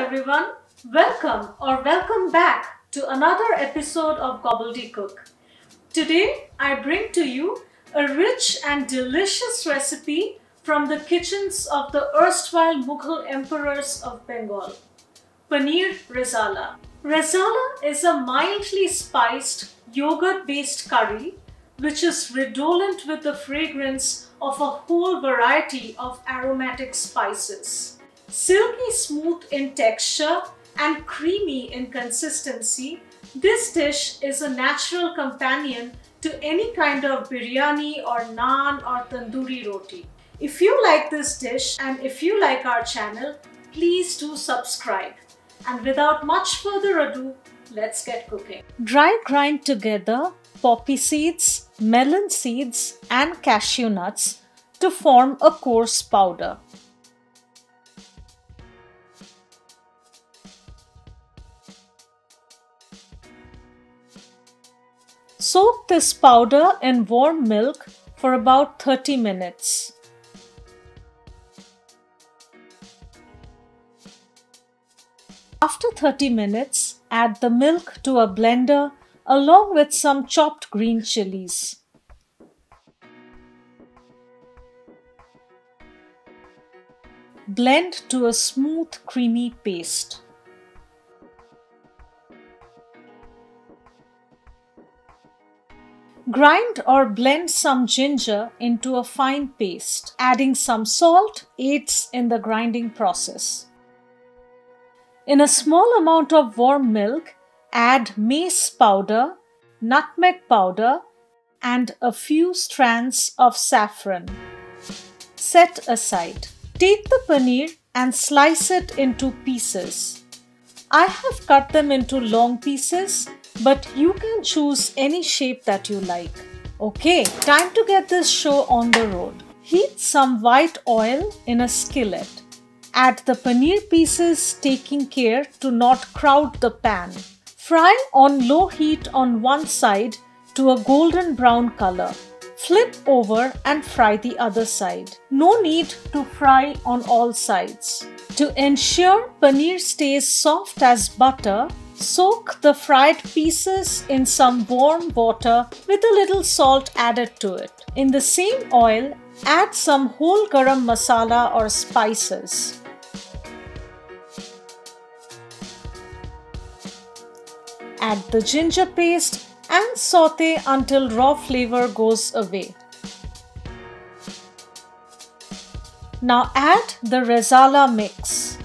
everyone, welcome back to another episode of Gobbledycook. Today I bring to you a rich and delicious recipe from the kitchens of the erstwhile Mughal emperors of Bengal. Paneer Rezala. Rezala is a mildly spiced yogurt-based curry which is redolent with the fragrance of a whole variety of aromatic spices. Silky smooth in texture and creamy in consistency, this dish is a natural companion to any kind of biryani or naan or tandoori roti. If you like this dish and if you like our channel, please do subscribe. And without much further ado, let's get cooking. Dry grind together poppy seeds, melon seeds and cashew nuts to form a coarse powder. Soak this powder in warm milk for about 30 minutes. After 30 minutes, add the milk to a blender along with some chopped green chilies. Blend to a smooth, creamy paste. Grind or blend some ginger into a fine paste. Adding some salt aids in the grinding process. In a small amount of warm milk, add mace powder, nutmeg powder, and a few strands of saffron. Set aside. Take the paneer and slice it into pieces. I have cut them into long pieces, but you can choose any shape that you like. Okay, time to get this show on the road. Heat some white oil in a skillet. Add the paneer pieces, taking care to not crowd the pan. Fry on low heat on one side to a golden brown color. Flip over and fry the other side. No need to fry on all sides. To ensure paneer stays soft as butter, soak the fried pieces in some warm water with a little salt added to it. In the same oil, add some whole garam masala or spices. Add the ginger paste and saute until raw flavor goes away. Now add the Rezala mix.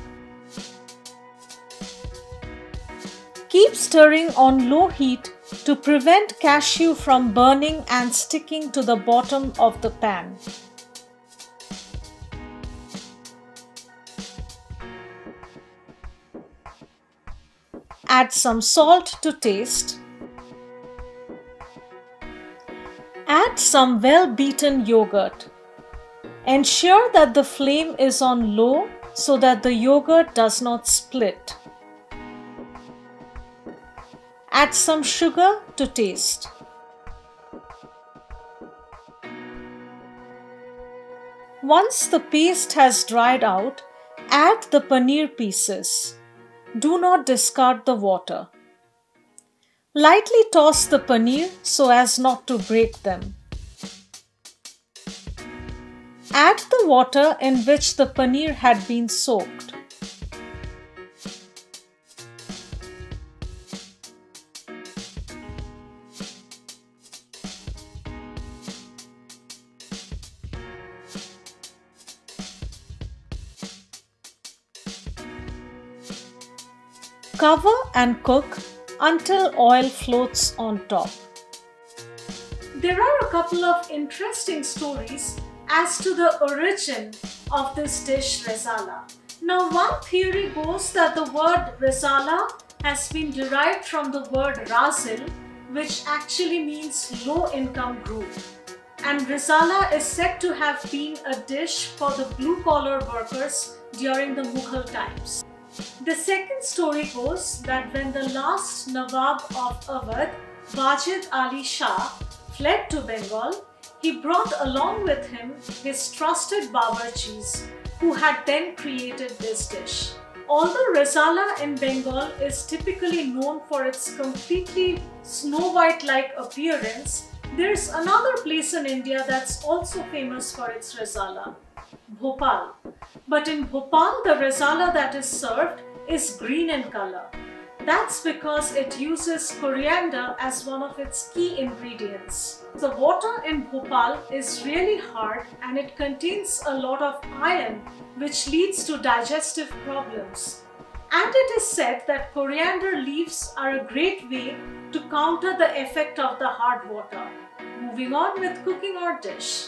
Keep stirring on low heat to prevent cashew from burning and sticking to the bottom of the pan. Add some salt to taste. Add some well-beaten yogurt. Ensure that the flame is on low so that the yogurt does not split. Add some sugar to taste. Once the paste has dried out, add the paneer pieces. Do not discard the water. Lightly toss the paneer so as not to break them. Add the water in which the paneer had been soaked. Cover and cook until oil floats on top. There are a couple of interesting stories as to the origin of this dish Rezala. Now, one theory goes that the word Rezala has been derived from the word Razil, which actually means low-income group. And Rezala is said to have been a dish for the blue-collar workers during the Mughal times. The second story goes that when the last Nawab of Awadh, Wajid Ali Shah, fled to Bengal, he brought along with him his trusted bawarchis, who had then created this dish. Although Rezala in Bengal is typically known for its completely snow white-like appearance, there's another place in India that's also famous for its Rezala, Bhopal. But in Bhopal, the Rezala that is served is green in color. That's because it uses coriander as one of its key ingredients. The water in Bhopal is really hard and it contains a lot of iron, which leads to digestive problems. And it is said that coriander leaves are a great way to counter the effect of the hard water. Moving on with cooking our dish.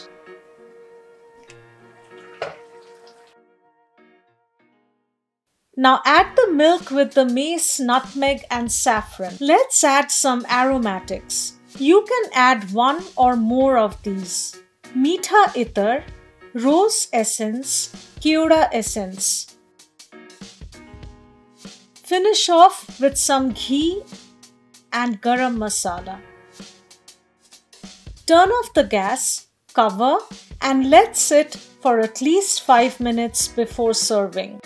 Now add the milk with the mace, nutmeg and saffron. Let's add some aromatics. You can add one or more of these: meetha itar, rose essence, keoda essence. Finish off with some ghee and garam masala. Turn off the gas, cover and let sit for at least 5 minutes before serving.